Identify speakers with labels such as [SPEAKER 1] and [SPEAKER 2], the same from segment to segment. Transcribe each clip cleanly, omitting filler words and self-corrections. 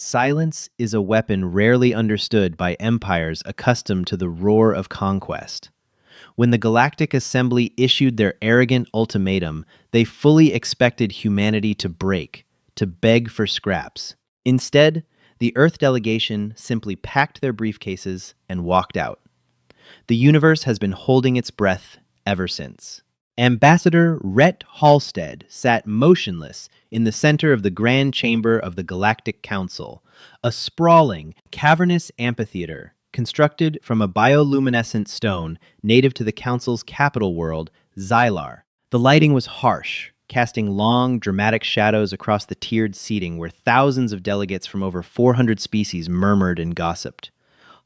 [SPEAKER 1] Silence is a weapon rarely understood by empires accustomed to the roar of conquest. When the Galactic Assembly issued their arrogant ultimatum, they fully expected humanity to break, to beg for scraps. Instead, the Earth delegation simply packed their briefcases and walked out. The universe has been holding its breath ever since. Ambassador Rhett Halstead sat motionless in the center of the Grand Chamber of the Galactic Council, a sprawling, cavernous amphitheater constructed from a bioluminescent stone native to the Council's capital world, Xylar. The lighting was harsh, casting long, dramatic shadows across the tiered seating where thousands of delegates from over 400 species murmured and gossiped.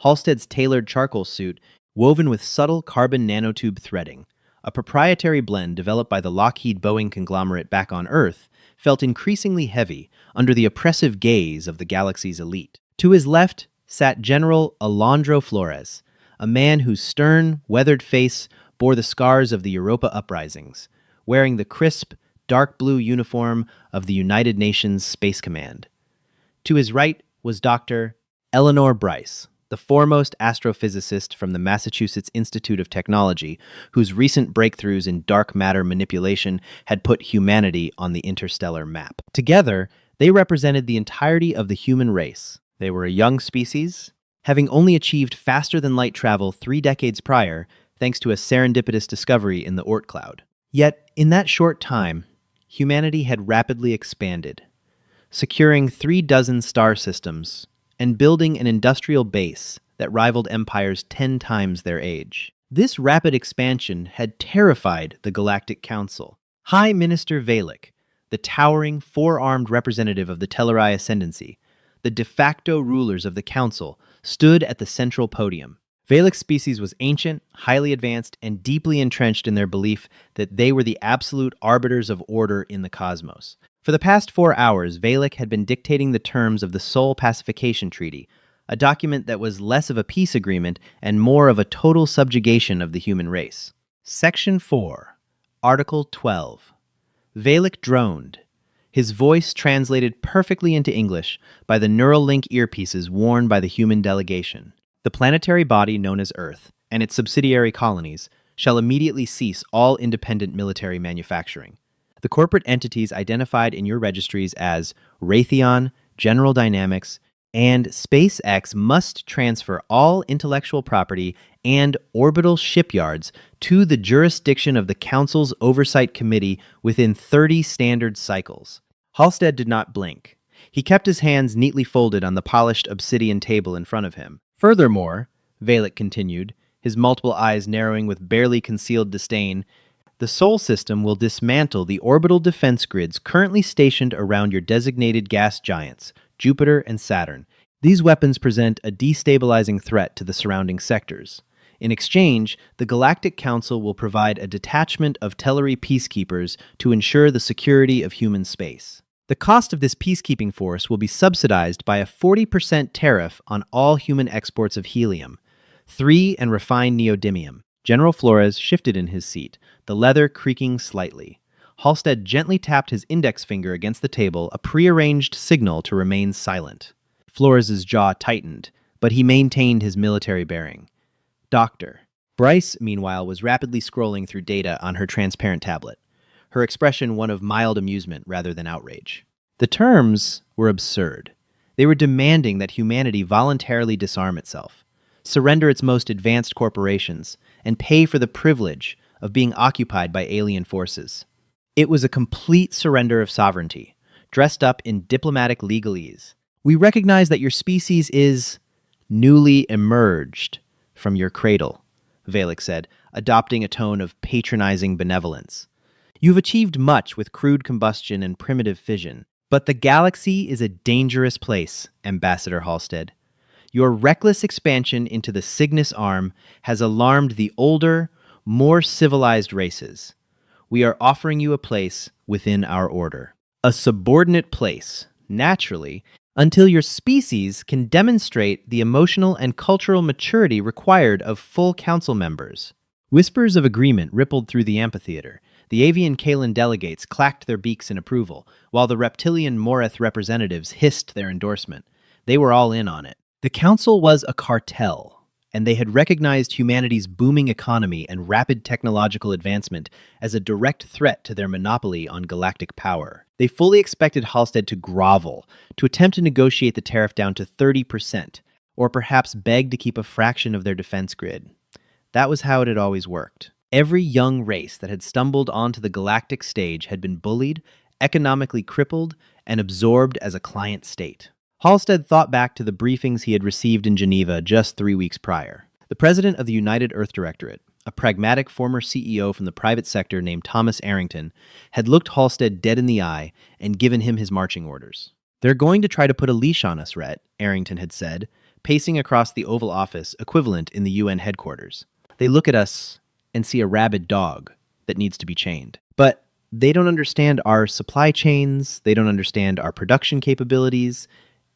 [SPEAKER 1] Halstead's tailored charcoal suit, woven with subtle carbon nanotube threading, a proprietary blend developed by the Lockheed Boeing conglomerate back on Earth, felt increasingly heavy under the oppressive gaze of the galaxy's elite. To his left sat General Alondro Flores, a man whose stern, weathered face bore the scars of the Europa uprisings, wearing the crisp, dark blue uniform of the United Nations Space Command. To his right was Dr. Eleanor Bryce, the foremost astrophysicist from the Massachusetts Institute of Technology, whose recent breakthroughs in dark matter manipulation had put humanity on the interstellar map. Together, they represented the entirety of the human race. They were a young species, having only achieved faster-than-light travel 3 decades prior thanks to a serendipitous discovery in the Oort cloud. Yet, in that short time, humanity had rapidly expanded, securing 3 dozen star systems and building an industrial base that rivaled empires 10 times their age. This rapid expansion had terrified the Galactic Council. High Minister Valek, the towering, four-armed representative of the Telleri Ascendancy, the de facto rulers of the Council, stood at the central podium. Valek's species was ancient, highly advanced, and deeply entrenched in their belief that they were the absolute arbiters of order in the cosmos. For the past 4 hours, Valek had been dictating the terms of the Sol Pacification Treaty, a document that was less of a peace agreement and more of a total subjugation of the human race. Section 4, Article 12. Valek droned, his voice translated perfectly into English by the Neuralink earpieces worn by the human delegation. The planetary body known as Earth, and its subsidiary colonies, shall immediately cease all independent military manufacturing. The corporate entities identified in your registries as Raytheon, General Dynamics, and SpaceX must transfer all intellectual property and orbital shipyards to the jurisdiction of the Council's Oversight Committee within 30 standard cycles. Halstead did not blink. He kept his hands neatly folded on the polished obsidian table in front of him. Furthermore, Valek continued, his multiple eyes narrowing with barely concealed disdain, the Sol system will dismantle the orbital defense grids currently stationed around your designated gas giants, Jupiter and Saturn. These weapons present a destabilizing threat to the surrounding sectors. In exchange, the Galactic Council will provide a detachment of Telleri peacekeepers to ensure the security of human space. The cost of this peacekeeping force will be subsidized by a 40% tariff on all human exports of helium, 3 and refined neodymium. General Flores shifted in his seat, the leather creaking slightly. Halstead gently tapped his index finger against the table, a prearranged signal to remain silent. Flores's jaw tightened, but he maintained his military bearing. Doctor. Bryce, meanwhile, was rapidly scrolling through data on her transparent tablet, her expression one of mild amusement rather than outrage. The terms were absurd. They were demanding that humanity voluntarily disarm itself, surrender its most advanced corporations, and pay for the privilege of being occupied by alien forces. It was a complete surrender of sovereignty, dressed up in diplomatic legalese. We recognize that your species is newly emerged from your cradle, Valek said, adopting a tone of patronizing benevolence. You've achieved much with crude combustion and primitive fission, but the galaxy is a dangerous place, Ambassador Halstead. Your reckless expansion into the Cygnus Arm has alarmed the older, more civilized races. We are offering you a place within our order. A subordinate place, naturally, until your species can demonstrate the emotional and cultural maturity required of full council members. Whispers of agreement rippled through the amphitheater. The avian Kalan delegates clacked their beaks in approval, while the reptilian Moreth representatives hissed their endorsement. They were all in on it. The council was a cartel, and they had recognized humanity's booming economy and rapid technological advancement as a direct threat to their monopoly on galactic power. They fully expected Halstead to grovel, to attempt to negotiate the tariff down to 30%, or perhaps beg to keep a fraction of their defense grid. That was how it had always worked. Every young race that had stumbled onto the galactic stage had been bullied, economically crippled, and absorbed as a client state. Halstead thought back to the briefings he had received in Geneva just 3 weeks prior. The president of the United Earth Directorate, a pragmatic former CEO from the private sector named Thomas Arrington, had looked Halstead dead in the eye and given him his marching orders. "They're going to try to put a leash on us, Rhett," Arrington had said, pacing across the Oval Office equivalent in the UN headquarters. "They look at us and see a rabid dog that needs to be chained. But they don't understand our supply chains, they don't understand our production capabilities,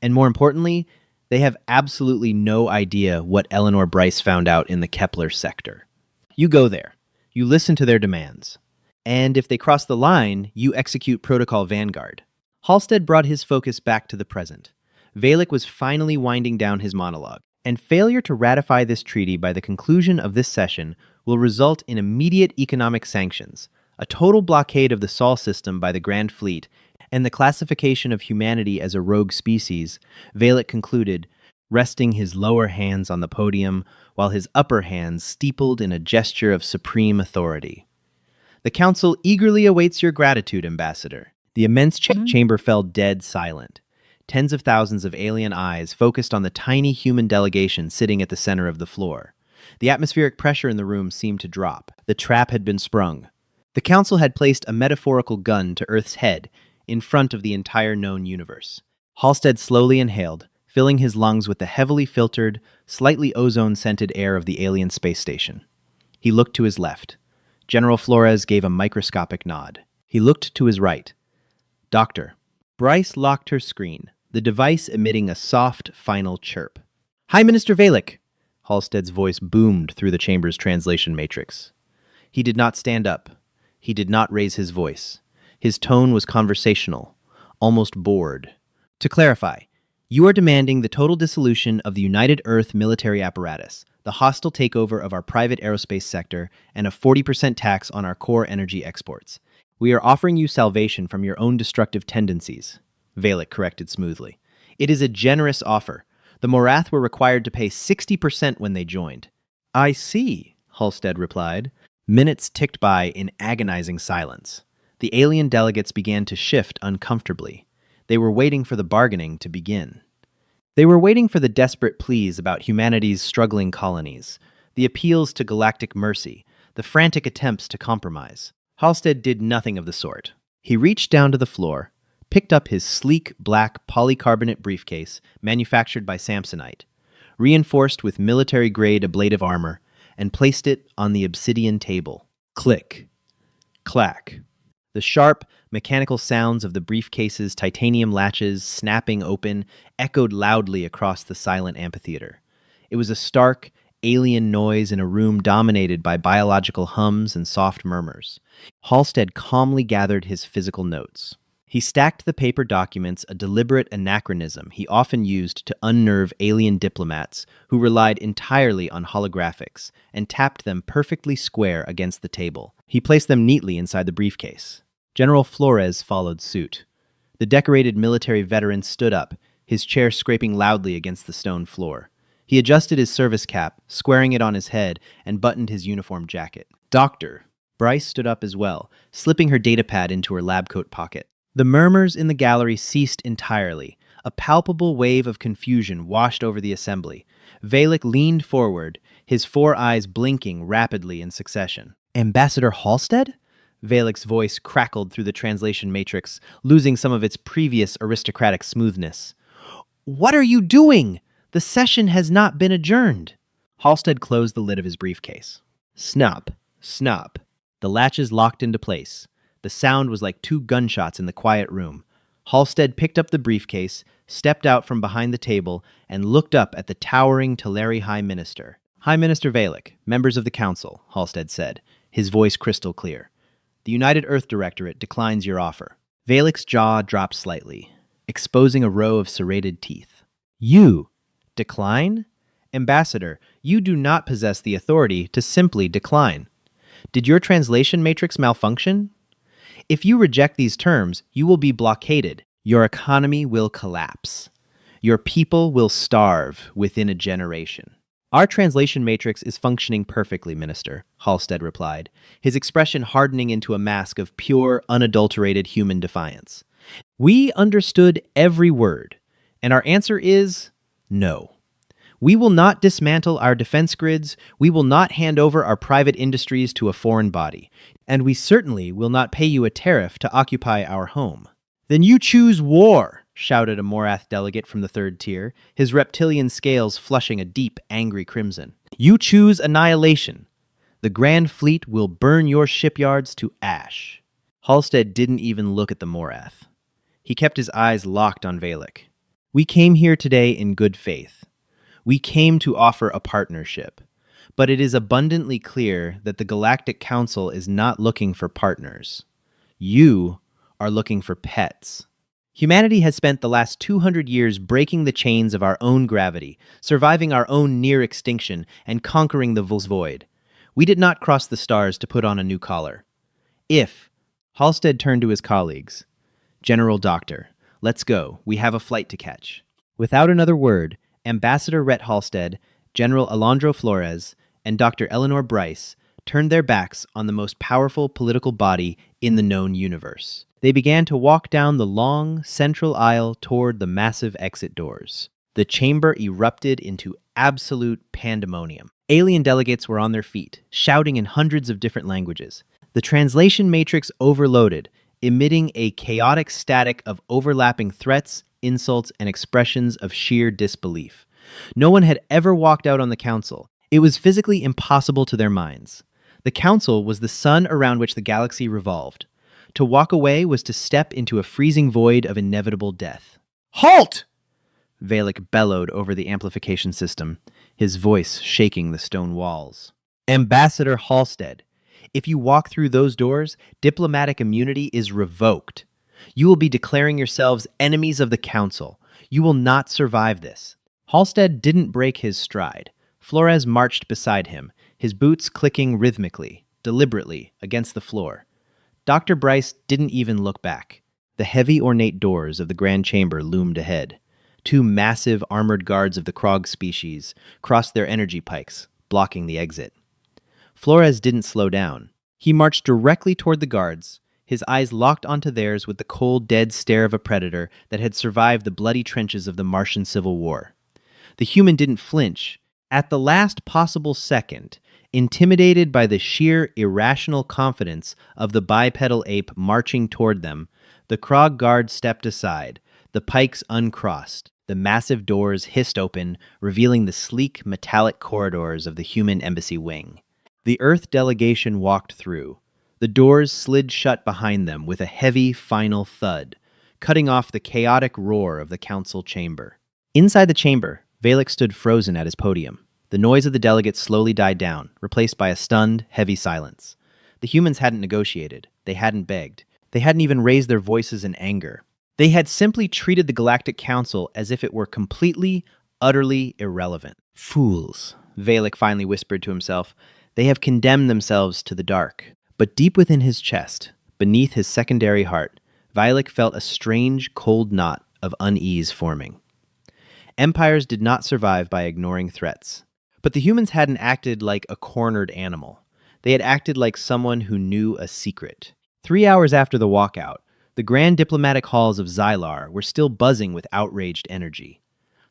[SPEAKER 1] and more importantly, they have absolutely no idea what Eleanor Bryce found out in the Kepler sector. You go there, you listen to their demands, and if they cross the line, you execute Protocol Vanguard." Halstead brought his focus back to the present. Valek was finally winding down his monologue, and failure to ratify this treaty by the conclusion of this session will result in immediate economic sanctions, a total blockade of the Sol system by the Grand Fleet, and the classification of humanity as a rogue species. Valek concluded, resting his lower hands on the podium while his upper hands steepled in a gesture of supreme authority. "The Council eagerly awaits your gratitude, Ambassador." The immense chamber fell dead silent. Tens of thousands of alien eyes focused on the tiny human delegation sitting at the center of the floor. The atmospheric pressure in the room seemed to drop. The trap had been sprung. The Council had placed a metaphorical gun to Earth's head in front of the entire known universe. Halstead slowly inhaled, filling his lungs with the heavily filtered, slightly ozone-scented air of the alien space station. He looked to his left. General Flores gave a microscopic nod. He looked to his right. "Doctor." Bryce locked her screen, the device emitting a soft, final chirp. "Hi, Minister Valek." Halstead's voice boomed through the chamber's translation matrix. He did not stand up. He did not raise his voice. His tone was conversational, almost bored. "To clarify, you are demanding the total dissolution of the United Earth military apparatus, the hostile takeover of our private aerospace sector, and a 40% tax on our core energy exports. We are offering you salvation from your own destructive tendencies," Valek corrected smoothly. "It is a generous offer. The Morath were required to pay 60% when they joined." "I see," Halstead replied. Minutes ticked by in agonizing silence. The alien delegates began to shift uncomfortably. They were waiting for the bargaining to begin. They were waiting for the desperate pleas about humanity's struggling colonies, the appeals to galactic mercy, the frantic attempts to compromise. Halstead did nothing of the sort. He reached down to the floor, picked up his sleek black polycarbonate briefcase manufactured by Samsonite, reinforced with military-grade ablative armor, and placed it on the obsidian table. Click. Clack. The sharp, mechanical sounds of the briefcase's titanium latches snapping open echoed loudly across the silent amphitheater. It was a stark, alien noise in a room dominated by biological hums and soft murmurs. Halstead calmly gathered his physical notes. He stacked the paper documents, a deliberate anachronism he often used to unnerve alien diplomats who relied entirely on holographics, and tapped them perfectly square against the table. He placed them neatly inside the briefcase. General Flores followed suit. The decorated military veteran stood up, his chair scraping loudly against the stone floor. He adjusted his service cap, squaring it on his head, and buttoned his uniform jacket. "Doctor." Bryce stood up as well, slipping her datapad into her lab coat pocket. The murmurs in the gallery ceased entirely. A palpable wave of confusion washed over the assembly. Valek leaned forward, his four eyes blinking rapidly in succession. "Ambassador Halstead?" Valek's voice crackled through the translation matrix, losing some of its previous aristocratic smoothness. "What are you doing? The session has not been adjourned." Halstead closed the lid of his briefcase. Snap, snap. The latches locked into place. The sound was like 2 gunshots in the quiet room. Halstead picked up the briefcase, stepped out from behind the table, and looked up at the towering Teleri High Minister. "High Minister Valek, members of the Council," Halstead said, his voice crystal clear. "The United Earth Directorate declines your offer." Valek's jaw dropped slightly, exposing a row of serrated teeth. You decline? Ambassador, you do not possess the authority to simply decline. Did your translation matrix malfunction? If you reject these terms, you will be blockaded. Your economy will collapse. Your people will starve within a generation. Our translation matrix is functioning perfectly, Minister, Halstead replied, his expression hardening into a mask of pure, unadulterated human defiance. We understood every word, and our answer is no. We will not dismantle our defense grids, we will not hand over our private industries to a foreign body, and we certainly will not pay you a tariff to occupy our home. Then you choose war, shouted a Morath delegate from the third tier, his reptilian scales flushing a deep, angry crimson. You choose annihilation. The Grand Fleet will burn your shipyards to ash. Halstead didn't even look at the Morath. He kept his eyes locked on Valek. We came here today in good faith. We came to offer a partnership. But it is abundantly clear that the Galactic Council is not looking for partners. You are looking for pets. Humanity has spent the last 200 years breaking the chains of our own gravity, surviving our own near extinction, and conquering the void. We did not cross the stars to put on a new collar. Halstead turned to his colleagues. General Doctor, let's go. We have a flight to catch. Without another word, Ambassador Rhett Halstead, General Alondro Flores, and Dr. Eleanor Bryce turned their backs on the most powerful political body in the known universe. They began to walk down the long, central aisle toward the massive exit doors. The chamber erupted into absolute pandemonium. Alien delegates were on their feet, shouting in hundreds of different languages. The translation matrix overloaded, emitting a chaotic static of overlapping threats, insults, and expressions of sheer disbelief. No one had ever walked out on the council. It was physically impossible to their minds. The council was the sun around which the galaxy revolved. To walk away was to step into a freezing void of inevitable death. Halt! Valek bellowed over the amplification system, his voice shaking the stone walls. Ambassador Halstead, if you walk through those doors, diplomatic immunity is revoked. You will be declaring yourselves enemies of the Council. You will not survive this. Halstead didn't break his stride. Flores marched beside him, his boots clicking rhythmically, deliberately, against the floor. Dr. Bryce didn't even look back. The heavy, ornate doors of the Grand Chamber loomed ahead. Two massive armored guards of the Krog species crossed their energy pikes, blocking the exit. Flores didn't slow down. He marched directly toward the guards, his eyes locked onto theirs with the cold, dead stare of a predator that had survived the bloody trenches of the Martian Civil War. The human didn't flinch. At the last possible second, intimidated by the sheer irrational confidence of the bipedal ape marching toward them, the Krog guard stepped aside, the pikes uncrossed. The massive doors hissed open, revealing the sleek, metallic corridors of the human embassy wing. The Earth delegation walked through. The doors slid shut behind them with a heavy, final thud, cutting off the chaotic roar of the council chamber. Inside the chamber, Valek stood frozen at his podium. The noise of the delegates slowly died down, replaced by a stunned, heavy silence. The humans hadn't negotiated. They hadn't begged. They hadn't even raised their voices in anger. They had simply treated the Galactic Council as if it were completely, utterly irrelevant. Fools, Valek finally whispered to himself. They have condemned themselves to the dark. But deep within his chest, beneath his secondary heart, Valek felt a strange, cold knot of unease forming. Empires did not survive by ignoring threats. But the humans hadn't acted like a cornered animal. They had acted like someone who knew a secret. 3 hours after the walkout, the grand diplomatic halls of Xylar were still buzzing with outraged energy.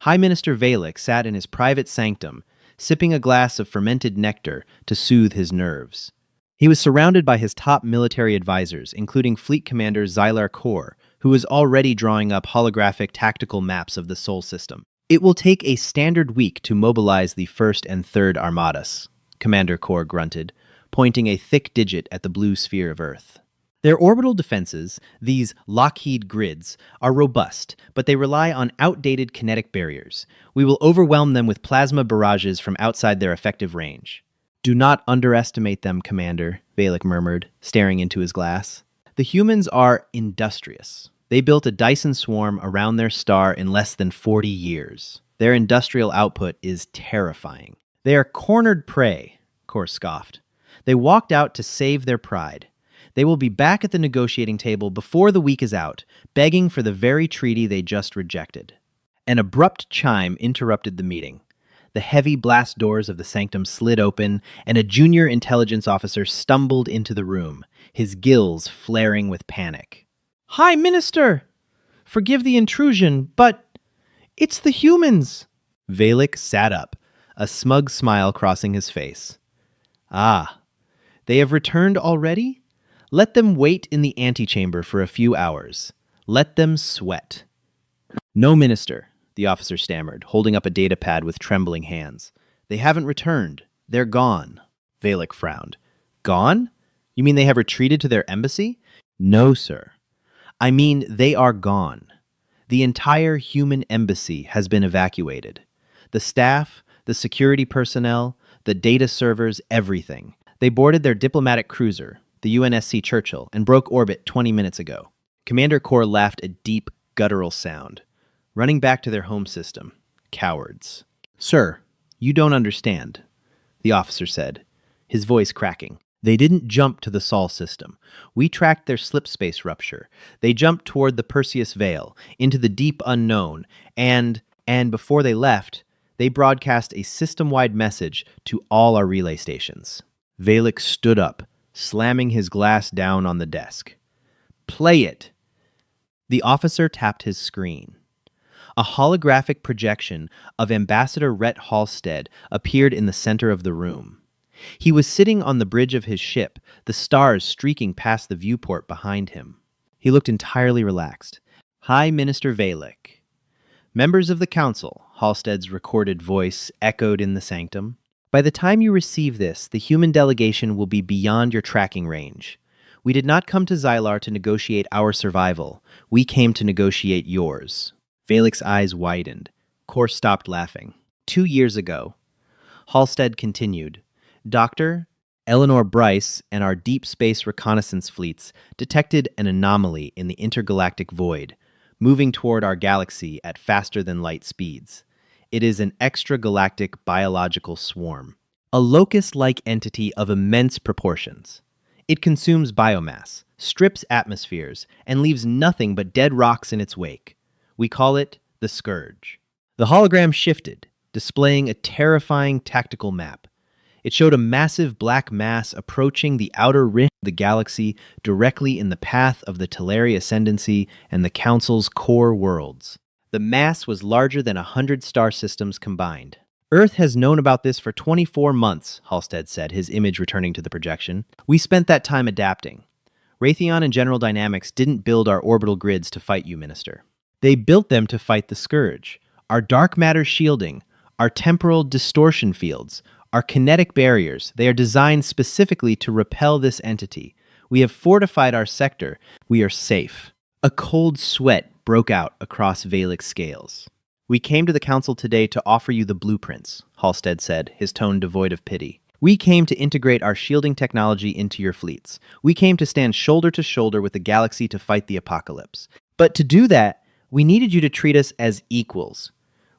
[SPEAKER 1] High Minister Valek sat in his private sanctum, sipping a glass of fermented nectar to soothe his nerves. He was surrounded by his top military advisors, including Fleet Commander Xylar Kor, who was already drawing up holographic tactical maps of the Sol system. It will take a standard week to mobilize the 1st and 3rd Armadas, Commander Kor grunted, pointing a thick digit at the blue sphere of Earth. Their orbital defenses, these Lockheed grids, are robust, but they rely on outdated kinetic barriers. We will overwhelm them with plasma barrages from outside their effective range. Do not underestimate them, Commander, Valek murmured, staring into his glass. The humans are industrious. They built a Dyson swarm around their star in less than 40 years. Their industrial output is terrifying. They are cornered prey, Kor scoffed. They walked out to save their pride. They will be back at the negotiating table before the week is out, begging for the very treaty they just rejected. An abrupt chime interrupted the meeting. The heavy blast doors of the sanctum slid open, and a junior intelligence officer stumbled into the room, his gills flaring with panic. "Hi, Minister! Forgive the intrusion, but it's the humans!" Valek sat up, a smug smile crossing his face. "Ah, they have returned already? Let them wait in the antechamber for a few hours. Let them sweat." "No, Minister," the officer stammered, holding up a data pad with trembling hands. "They haven't returned. They're gone." Valek frowned. "Gone? You mean they have retreated to their embassy?" "No, sir. I mean they are gone. The entire human embassy has been evacuated. The staff, the security personnel, the data servers, everything. They boarded their diplomatic cruiser, the UNSC Churchill, and broke orbit 20 minutes ago." Commander Kor laughed a deep, guttural sound. "Running back to their home system. Cowards." "Sir, you don't understand," the officer said, his voice cracking. "They didn't jump to the Sol system. We tracked their slipspace rupture. They jumped toward the Perseus Veil, into the deep unknown, and before they left, they broadcast a system-wide message to all our relay stations." Valek stood up, slamming his glass down on the desk. "Play it!" The officer tapped his screen. A holographic projection of Ambassador Rhett Halstead appeared in the center of the room. He was sitting on the bridge of his ship, the stars streaking past the viewport behind him. He looked entirely relaxed. "Hi, Minister Valek." "Members of the Council," Halstead's recorded voice echoed in the sanctum. "By the time you receive this, the human delegation will be beyond your tracking range. We did not come to Xylar to negotiate our survival. We came to negotiate yours." Valek's eyes widened. Kor stopped laughing. 2 years ago, Halstead continued, Dr. Eleanor Bryce and our deep space reconnaissance fleets detected an anomaly in the intergalactic void, moving toward our galaxy at faster-than-light speeds. It is an extragalactic biological swarm, a locust-like entity of immense proportions. It consumes biomass, strips atmospheres, and leaves nothing but dead rocks in its wake. We call it the Scourge. The hologram shifted, displaying a terrifying tactical map. It showed a massive black mass approaching the outer rim of the galaxy directly in the path of the Teleri Ascendancy and the Council's core worlds. The mass was larger than 100 star systems combined. "Earth has known about this for 24 months, Halstead said, his image returning to the projection. "We spent that time adapting. Raytheon and General Dynamics didn't build our orbital grids to fight you, Minister. They built them to fight the Scourge. Our dark matter shielding, our temporal distortion fields, our kinetic barriers, they are designed specifically to repel this entity. We have fortified our sector. We are safe." A cold sweat broke out across Valek's scales. "We came to the Council today to offer you the blueprints," Halstead said, his tone devoid of pity. "We came to integrate our shielding technology into your fleets. We came to stand shoulder to shoulder with the galaxy to fight the apocalypse. But to do that, we needed you to treat us as equals.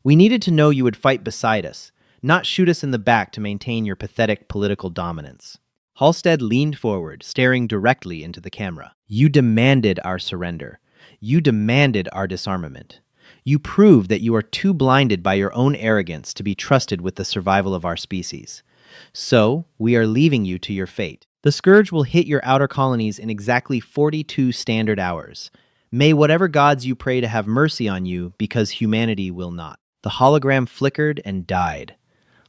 [SPEAKER 1] We needed to know you would fight beside us, not shoot us in the back to maintain your pathetic political dominance." Halstead leaned forward, staring directly into the camera. "You demanded our surrender. You demanded our disarmament. You proved that you are too blinded by your own arrogance to be trusted with the survival of our species. So, we are leaving you to your fate. The Scourge will hit your outer colonies in exactly 42 standard hours. May whatever gods you pray to have mercy on you, because humanity will not." The hologram flickered and died,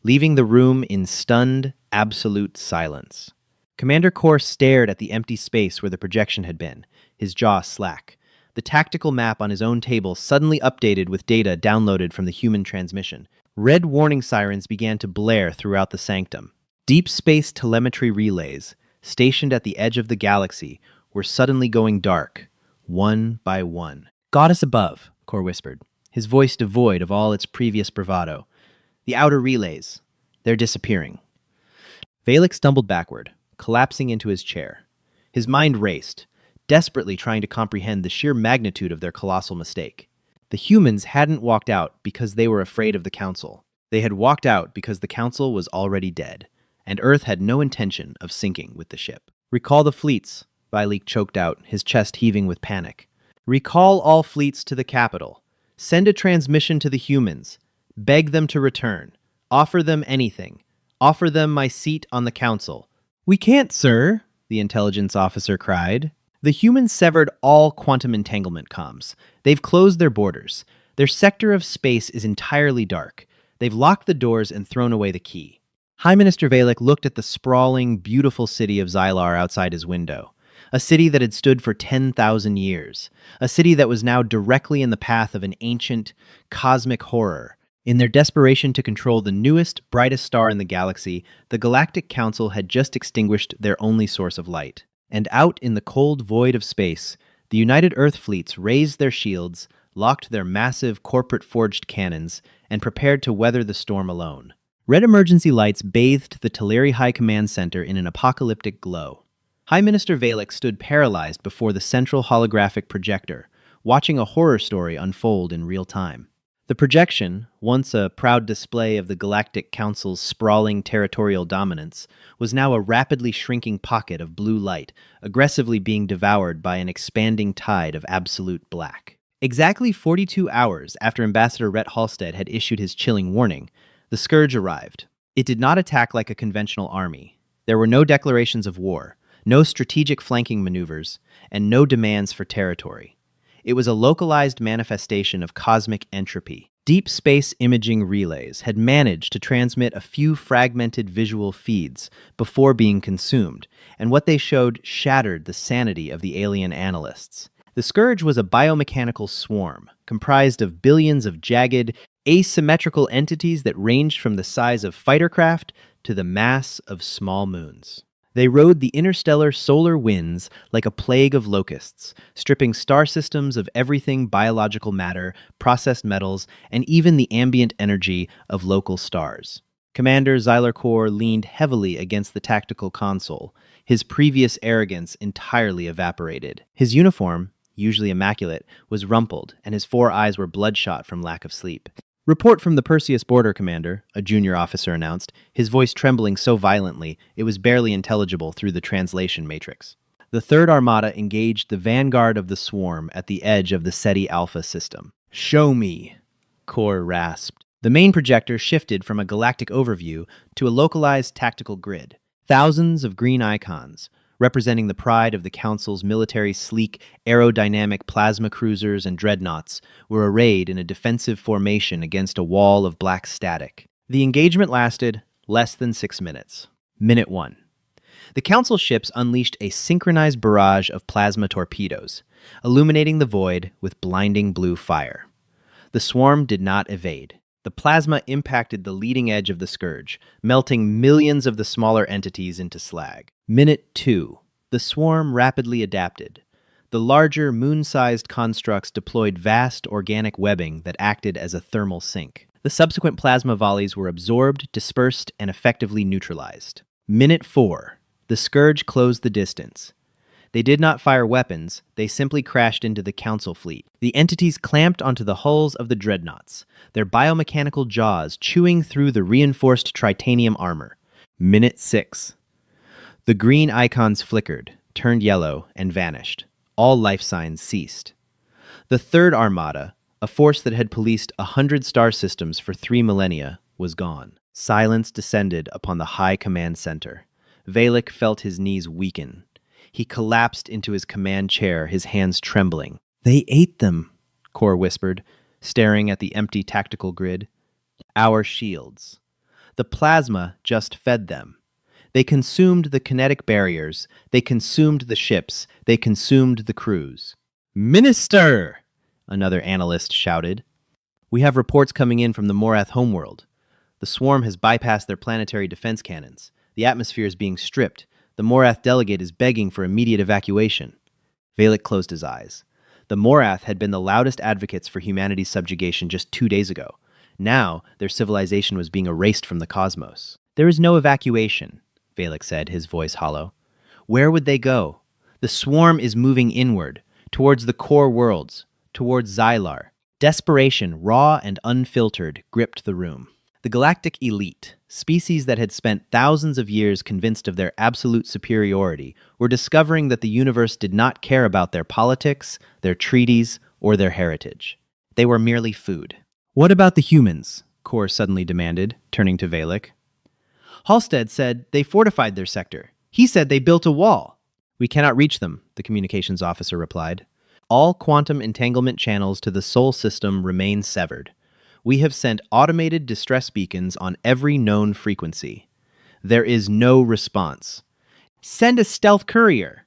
[SPEAKER 1] leaving the room in stunned, absolute silence. Commander Kor stared at the empty space where the projection had been, his jaw slack. The tactical map on his own table suddenly updated with data downloaded from the human transmission. Red warning sirens began to blare throughout the sanctum. Deep space telemetry relays, stationed at the edge of the galaxy, were suddenly going dark, one by one. "Goddess above," Kor whispered, his voice devoid of all its previous bravado. "The outer relays, they're disappearing." Valek stumbled backward, collapsing into his chair. His mind raced. desperately trying to comprehend the sheer magnitude of their colossal mistake. The humans hadn't walked out because they were afraid of the Council. They had walked out because the Council was already dead, and Earth had no intention of sinking with the ship. "Recall the fleets," Vileek choked out, his chest heaving with panic. "Recall all fleets to the capital. Send a transmission to the humans. Beg them to return. Offer them anything. Offer them my seat on the Council." "We can't, sir," the intelligence officer cried. The humans severed all quantum entanglement comms. They've closed their borders. Their sector of space is entirely dark. They've locked the doors and thrown away the key. High Minister Valek looked at the sprawling, beautiful city of Xylar outside his window. A city that had stood for 10,000 years. A city that was now directly in the path of an ancient, cosmic horror. In their desperation to control the newest, brightest star in the galaxy, the Galactic Council had just extinguished their only source of light. And out in the cold void of space, the United Earth fleets raised their shields, locked their massive corporate-forged cannons, and prepared to weather the storm alone. Red emergency lights bathed the Teleri High Command Center in an apocalyptic glow. High Minister Valek stood paralyzed before the central holographic projector, watching a horror story unfold in real time. The projection, once a proud display of the Galactic Council's sprawling territorial dominance, was now a rapidly shrinking pocket of blue light, aggressively being devoured by an expanding tide of absolute black. Exactly 42 hours after Ambassador Rhett Halstead had issued his chilling warning, the Scourge arrived. It did not attack like a conventional army. There were no declarations of war, no strategic flanking maneuvers, and no demands for territory. It was a localized manifestation of cosmic entropy. Deep space imaging relays had managed to transmit a few fragmented visual feeds before being consumed, and what they showed shattered the sanity of the alien analysts. The Scourge was a biomechanical swarm, comprised of billions of jagged, asymmetrical entities that ranged from the size of fighter craft to the mass of small moons. They rode the interstellar solar winds like a plague of locusts, stripping star systems of everything biological matter, processed metals, and even the ambient energy of local stars. Commander Xylar Kor leaned heavily against the tactical console, his previous arrogance entirely evaporated. His uniform, usually immaculate, was rumpled, and his 4 eyes were bloodshot from lack of sleep. "Report from the Perseus border, Commander," a junior officer announced, his voice trembling so violently it was barely intelligible through the translation matrix. The Third Armada engaged the vanguard of the swarm at the edge of the SETI Alpha system. "Show me," Kor rasped. The main projector shifted from a galactic overview to a localized tactical grid. Thousands of green icons, representing the pride of the Council's military sleek, aerodynamic plasma cruisers and dreadnoughts, were arrayed in a defensive formation against a wall of black static. The engagement lasted less than 6 minutes. Minute 1. The Council ships unleashed a synchronized barrage of plasma torpedoes, illuminating the void with blinding blue fire. The swarm did not evade. The plasma impacted the leading edge of the Scourge, melting millions of the smaller entities into slag. Minute 2. The swarm rapidly adapted. The larger, moon-sized constructs deployed vast organic webbing that acted as a thermal sink. The subsequent plasma volleys were absorbed, dispersed, and effectively neutralized. Minute 4. The Scourge closed the distance. They did not fire weapons, they simply crashed into the Council fleet. The entities clamped onto the hulls of the dreadnoughts, their biomechanical jaws chewing through the reinforced tritanium armor. Minute 6. The green icons flickered, turned yellow, and vanished. All life signs ceased. The Third Armada, a force that had policed 100 star systems for 3 millennia, was gone. Silence descended upon the High Command Center. Valek felt his knees weaken. He collapsed into his command chair, his hands trembling. "They ate them," Kor whispered, staring at the empty tactical grid. "Our shields. The plasma just fed them. They consumed the kinetic barriers, they consumed the ships, they consumed the crews." "Minister!" another analyst shouted. "We have reports coming in from the Morath homeworld. The swarm has bypassed their planetary defense cannons. The atmosphere is being stripped. The Morath delegate is begging for immediate evacuation." Valek closed his eyes. The Morath had been the loudest advocates for humanity's subjugation just 2 days ago. Now, their civilization was being erased from the cosmos. "There is no evacuation," Valek said, his voice hollow. "Where would they go? The swarm is moving inward, towards the core worlds, towards Xylar. Desperation, raw and unfiltered, gripped the room. The galactic elite, species that had spent thousands of years convinced of their absolute superiority, were discovering that the universe did not care about their politics, their treaties, or their heritage. They were merely food. "What about the humans?" Kor suddenly demanded, turning to Valek. "Halstead said they fortified their sector. He said they built a wall." "We cannot reach them," the communications officer replied. "All quantum entanglement channels to the Sol system remain severed. We have sent automated distress beacons on every known frequency. There is no response." "Send a stealth courier,"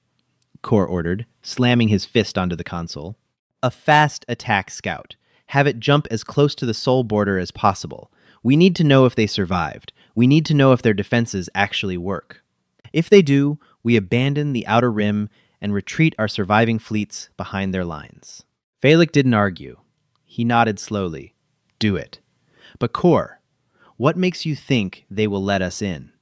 [SPEAKER 1] Kor ordered, slamming his fist onto the console. "A fast attack scout. Have it jump as close to the Sol border as possible. We need to know if they survived. We need to know if their defenses actually work. If they do, we abandon the Outer Rim and retreat our surviving fleets behind their lines." Valek didn't argue. He nodded slowly. "Do it." "But Kor, what makes you think they will let us in?"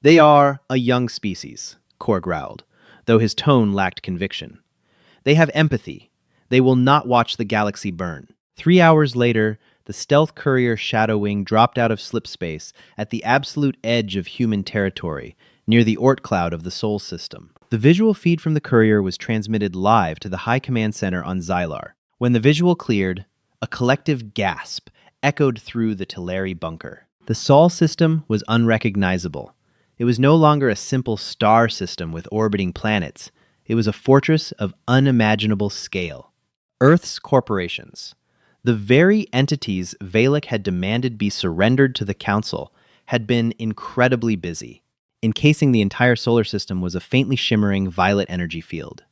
[SPEAKER 1] "They are a young species," Kor growled, though his tone lacked conviction. "They have empathy. They will not watch the galaxy burn." 3 hours later, the stealth courier Shadowwing dropped out of slipspace at the absolute edge of human territory, near the Oort cloud of the Sol system. The visual feed from the courier was transmitted live to the High Command Center on Xylar. When the visual cleared, a collective gasp echoed through the Teleri bunker. The Sol system was unrecognizable. It was no longer a simple star system with orbiting planets. It was a fortress of unimaginable scale. Earth's corporations, the very entities Valek had demanded be surrendered to the Council, had been incredibly busy. Encasing the entire solar system was a faintly shimmering violet energy field.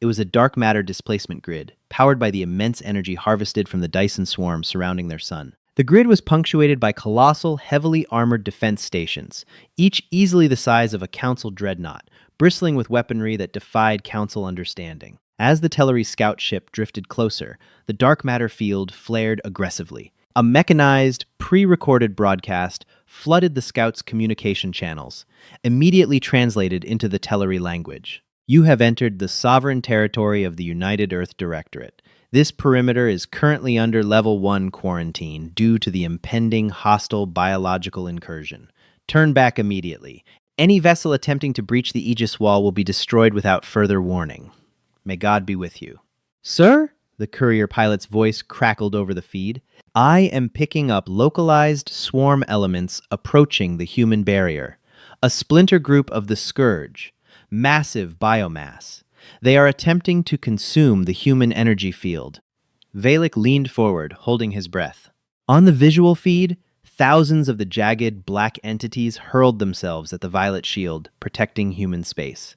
[SPEAKER 1] It was a dark matter displacement grid, powered by the immense energy harvested from the Dyson swarm surrounding their sun. The grid was punctuated by colossal, heavily armored defense stations, each easily the size of a Council dreadnought, bristling with weaponry that defied Council understanding. As the Teleri scout ship drifted closer, the dark matter field flared aggressively. A mechanized, pre-recorded broadcast flooded the scouts' communication channels, immediately translated into the Teleri language. "You have entered the sovereign territory of the United Earth Directorate. This perimeter is currently under Level 1 quarantine due to the impending hostile biological incursion. Turn back immediately. Any vessel attempting to breach the Aegis Wall will be destroyed without further warning. May God be with you." "Sir?" The courier pilot's voice crackled over the feed. "I am picking up localized swarm elements approaching the human barrier. A splinter group of the Scourge. Massive biomass. They are attempting to consume the human energy field." Valek leaned forward, holding his breath. On the visual feed, thousands of the jagged, black entities hurled themselves at the violet shield, protecting human space.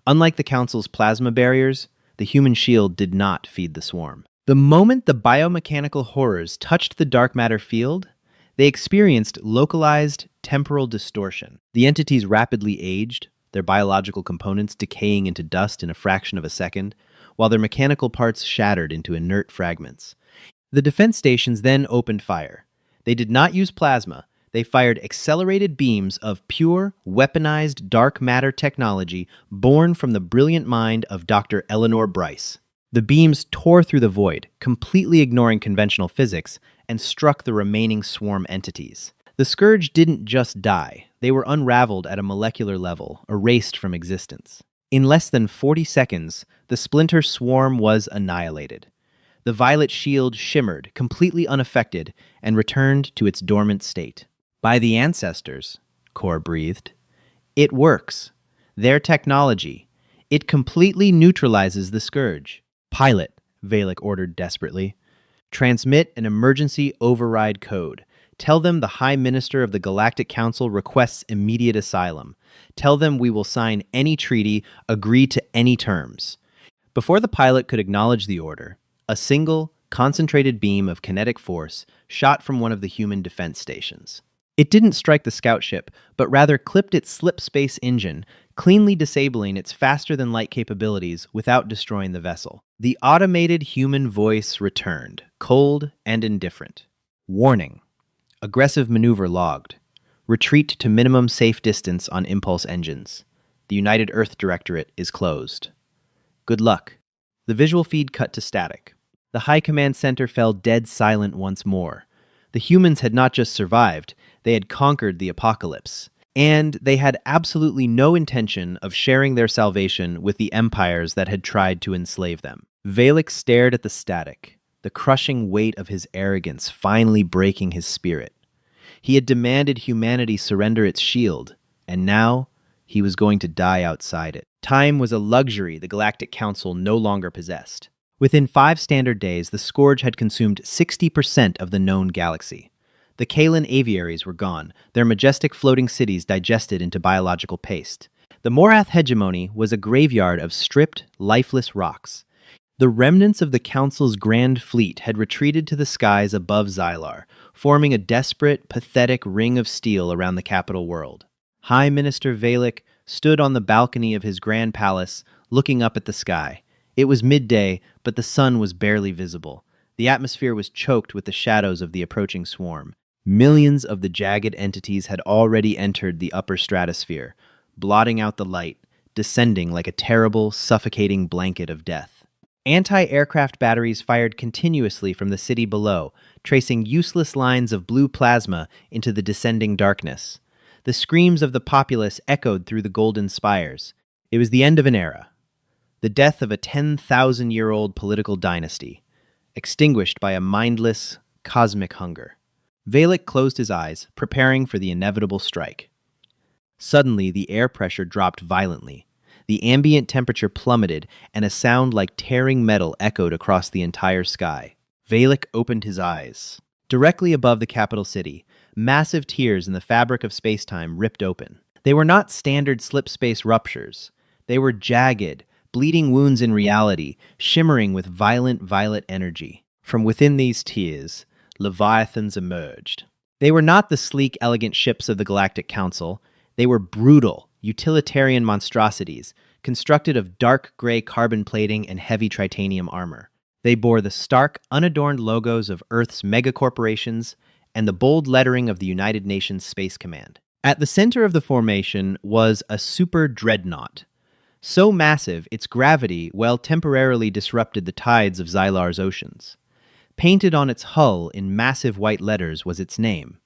[SPEAKER 1] Unlike the Council's plasma barriers, the human shield did not feed the swarm. The moment the biomechanical horrors touched the dark matter field, they experienced localized temporal distortion. The entities rapidly aged, their biological components decaying into dust in a fraction of a second, while their mechanical parts shattered into inert fragments. The defense stations then opened fire. They did not use plasma. They fired accelerated beams of pure, weaponized dark matter technology born from the brilliant mind of Dr. Eleanor Bryce. The beams tore through the void, completely ignoring conventional physics, and struck the remaining swarm entities. The Scourge didn't just die. They were unraveled at a molecular level, erased from existence. In less than 40 seconds, the splinter swarm was annihilated. The violet shield shimmered, completely unaffected, and returned to its dormant state. "By the ancestors," Kor breathed. "It works. Their technology. It completely neutralizes the Scourge." "Pilot," Valek ordered desperately. "Transmit an emergency override code. Tell them the High Minister of the Galactic Council requests immediate asylum. Tell them we will sign any treaty, agree to any terms." Before the pilot could acknowledge the order, a single, concentrated beam of kinetic force shot from one of the human defense stations. It didn't strike the scout ship, but rather clipped its slipspace engine, cleanly disabling its faster-than-light capabilities without destroying the vessel. The automated human voice returned, cold and indifferent. "Warning. Aggressive maneuver logged. Retreat to minimum safe distance on impulse engines. The United Earth Directorate is closed." Good luck. The visual feed cut to static. The High Command Center fell dead silent once more. The humans had not just survived, they had conquered the apocalypse. And they had absolutely no intention of sharing their salvation with the empires that had tried to enslave them. Valek stared at the static, the crushing weight of his arrogance finally breaking his spirit. He had demanded humanity surrender its shield, and now he was going to die outside it. Time was a luxury the Galactic Council no longer possessed. Within 5 standard days, the Scourge had consumed 60% of the known galaxy. The Kalan aviaries were gone, their majestic floating cities digested into biological paste. The Morath hegemony was a graveyard of stripped, lifeless rocks. The remnants of the Council's grand fleet had retreated to the skies above Xylar, forming a desperate, pathetic ring of steel around the capital world. High Minister Valek stood on the balcony of his grand palace, looking up at the sky. It was midday, but the sun was barely visible. The atmosphere was choked with the shadows of the approaching swarm. Millions of the jagged entities had already entered the upper stratosphere, blotting out the light, descending like a terrible, suffocating blanket of death. Anti-aircraft batteries fired continuously from the city below, tracing useless lines of blue plasma into the descending darkness. The screams of the populace echoed through the golden spires. It was the end of an era. The death of a 10,000-year-old political dynasty, extinguished by a mindless, cosmic hunger. Valek closed his eyes, preparing for the inevitable strike. Suddenly, the air pressure dropped violently. The ambient temperature plummeted, and a sound like tearing metal echoed across the entire sky. Valek opened his eyes. Directly above the capital city, massive tears in the fabric of spacetime ripped open. They were not standard slip-space ruptures. They were jagged, bleeding wounds in reality, shimmering with violent violet energy. From within these tears, leviathans emerged. They were not the sleek, elegant ships of the Galactic Council. They were brutal, utilitarian monstrosities, constructed of dark gray carbon plating and heavy titanium armor. They bore the stark, unadorned logos of Earth's megacorporations and the bold lettering of the United Nations Space Command. At the center of the formation was a super dreadnought. So massive, its gravity, temporarily disrupted the tides of Xylar's oceans. Painted on its hull in massive white letters was its name,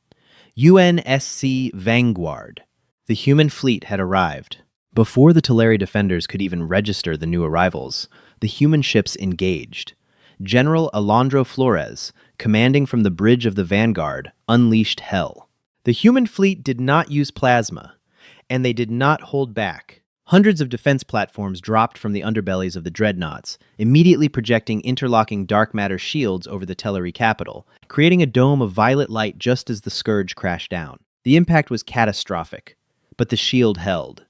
[SPEAKER 1] UNSC Vanguard. The human fleet had arrived. Before the Teleri defenders could even register the new arrivals, the human ships engaged. General Alondro Flores, commanding from the bridge of the Vanguard, unleashed hell. The human fleet did not use plasma, and they did not hold back. Hundreds of defense platforms dropped from the underbellies of the dreadnoughts, immediately projecting interlocking dark matter shields over the Teleri capital, creating a dome of violet light just as the Scourge crashed down. The impact was catastrophic, but the shield held.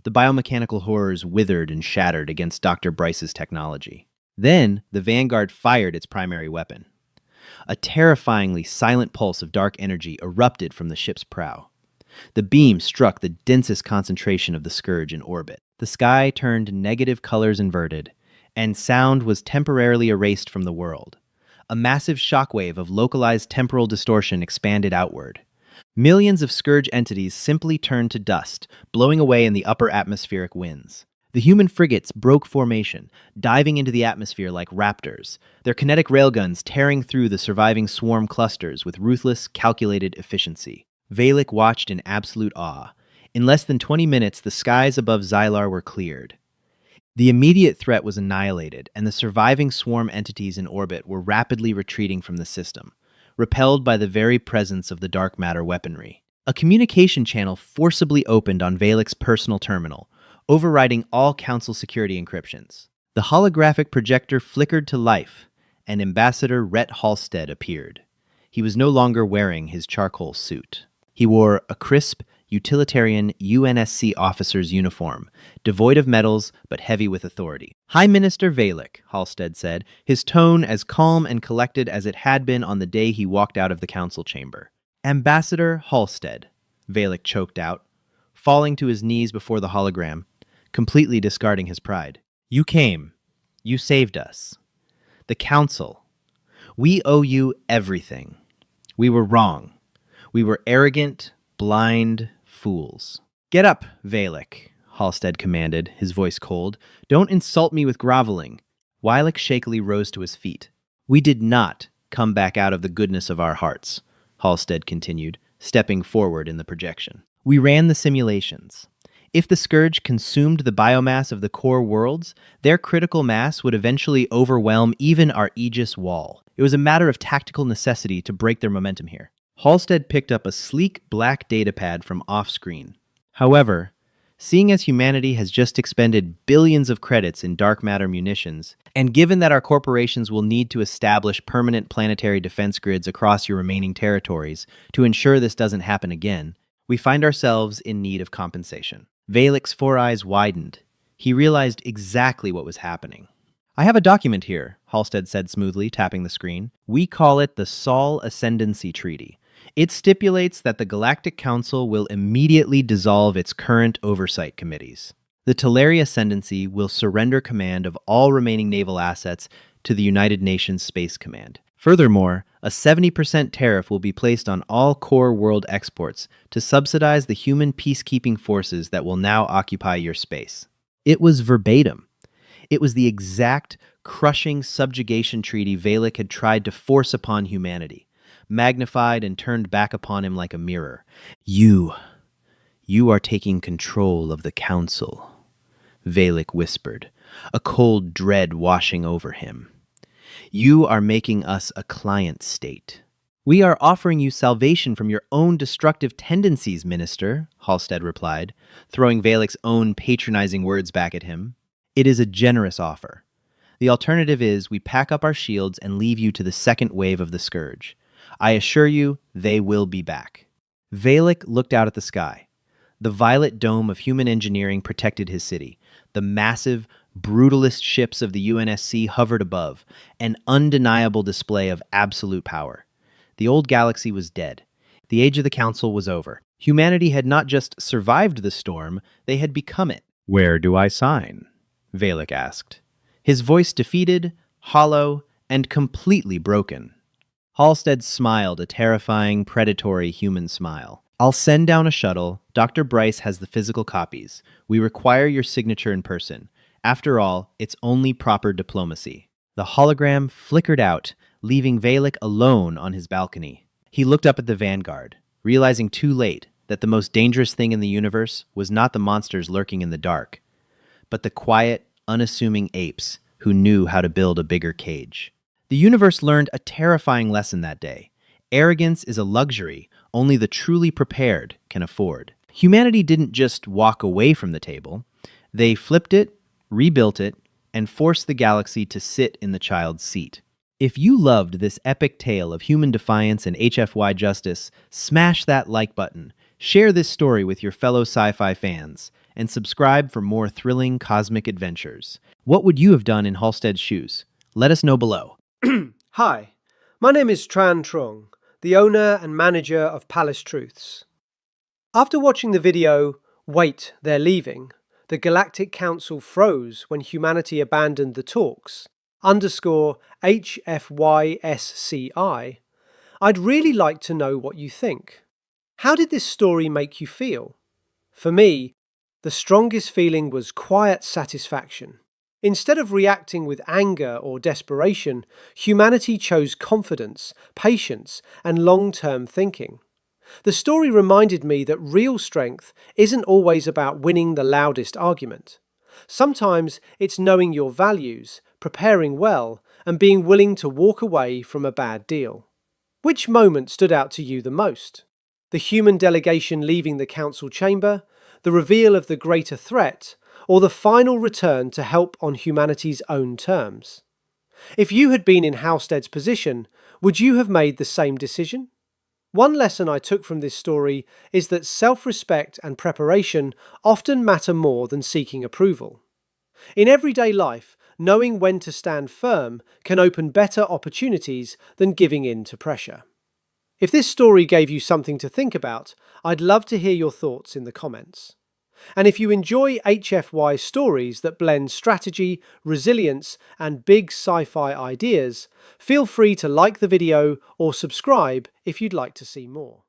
[SPEAKER 1] The biomechanical horrors withered and shattered against Dr. Bryce's technology. Then, the Vanguard fired its primary weapon. A terrifyingly silent pulse of dark energy erupted from the ship's prow. The beam struck the densest concentration of the Scourge in orbit. The sky turned negative colors inverted, and sound was temporarily erased from the world. A massive shockwave of localized temporal distortion expanded outward. Millions of Scourge entities simply turned to dust, blowing away in the upper atmospheric winds. The human frigates broke formation, diving into the atmosphere like raptors, their kinetic railguns tearing through the surviving swarm clusters with ruthless, calculated efficiency. Valek watched in absolute awe. In less than 20 minutes, the skies above Xylar were cleared. The immediate threat was annihilated, and the surviving swarm entities in orbit were rapidly retreating from the system, repelled by the very presence of the dark matter weaponry. A communication channel forcibly opened on Valek's personal terminal, overriding all Council security encryptions. The holographic projector flickered to life, and Ambassador Rhett Halstead appeared. He was no longer wearing his charcoal suit. He wore a crisp, utilitarian UNSC officer's uniform, devoid of medals but heavy with authority. "High Minister Valek," Halstead said, his tone as calm and collected as it had been on the day he walked out of the council chamber. "Ambassador Halstead," Valek choked out, falling to his knees before the hologram, completely discarding his pride. "You came. You saved us. The Council. We owe you everything. We were wrong. We were arrogant, blind fools." "Get up, Valek," Halstead commanded, his voice cold. Don't insult me with groveling. Wylick shakily rose to his feet. We did not come back out of the goodness of our hearts, Halstead continued, stepping forward in the projection. We ran the simulations. If the Scourge consumed the biomass of the core worlds, their critical mass would eventually overwhelm even our Aegis wall. It was a matter of tactical necessity to break their momentum here. Halstead picked up a sleek black datapad from off-screen. However, seeing as humanity has just expended billions of credits in dark matter munitions, and given that our corporations will need to establish permanent planetary defense grids across your remaining territories to ensure this doesn't happen again, we find ourselves in need of compensation. Valek's four eyes widened. He realized exactly what was happening. I have a document here, Halstead said smoothly, tapping the screen. We call it the Sol Ascendancy Treaty. It stipulates that the Galactic Council will immediately dissolve its current oversight committees. The Teleri Ascendancy will surrender command of all remaining naval assets to the United Nations Space Command. Furthermore, a 70% tariff will be placed on all core world exports to subsidize the human peacekeeping forces that will now occupy your space. It was verbatim. It was the exact crushing subjugation treaty Valek had tried to force upon humanity, magnified and turned back upon him like a mirror. You are taking control of the council, Valek whispered, a cold dread washing over him. You are making us a client state. We are offering you salvation from your own destructive tendencies, Minister, Halstead replied, throwing Valek's own patronizing words back at him. It is a generous offer. The alternative is we pack up our shields and leave you to the second wave of the Scourge. I assure you, they will be back. Valek looked out at the sky. The violet dome of human engineering protected his city. The massive, brutalist ships of the UNSC hovered above, an undeniable display of absolute power. The old galaxy was dead. The age of the Council was over. Humanity had not just survived the storm, they had become it. Where do I sign? Valek asked. His voice defeated, hollow, and completely broken. Halstead smiled, a terrifying, predatory human smile. I'll send down a shuttle. Dr. Bryce has the physical copies. We require your signature in person. After all, it's only proper diplomacy. The hologram flickered out, leaving Valek alone on his balcony. He looked up at the Vanguard, realizing too late that the most dangerous thing in the universe was not the monsters lurking in the dark, but the quiet, unassuming apes who knew how to build a bigger cage. The universe learned a terrifying lesson that day. Arrogance is a luxury only the truly prepared can afford. Humanity didn't just walk away from the table. They flipped it, rebuilt it, and forced the galaxy to sit in the child's seat. If you loved this epic tale of human defiance and HFY justice, smash that like button, share this story with your fellow sci-fi fans, and subscribe for more thrilling cosmic adventures. What would you have done in Halstead's shoes? Let us know below.
[SPEAKER 2] Hi, my name is Tran Trung, the owner and manager of Palace Truths. After watching the video, Wait, They're Leaving, the Galactic Council froze when humanity abandoned the talks, _HFYSCI, I'd really like to know what you think. How did this story make you feel? For me, the strongest feeling was quiet satisfaction. Instead of reacting with anger or desperation, humanity chose confidence, patience, and long-term thinking. The story reminded me that real strength isn't always about winning the loudest argument. Sometimes it's knowing your values, preparing well, and being willing to walk away from a bad deal. Which moment stood out to you the most? The human delegation leaving the council chamber, the reveal of the greater threat, or the final return to help on humanity's own terms? If you had been in Halstead's position, would you have made the same decision? One lesson I took from this story is that self-respect and preparation often matter more than seeking approval. In everyday life, knowing when to stand firm can open better opportunities than giving in to pressure. If this story gave you something to think about, I'd love to hear your thoughts in the comments. And if you enjoy HFY stories that blend strategy, resilience, and big sci-fi ideas, feel free to like the video or subscribe if you'd like to see more.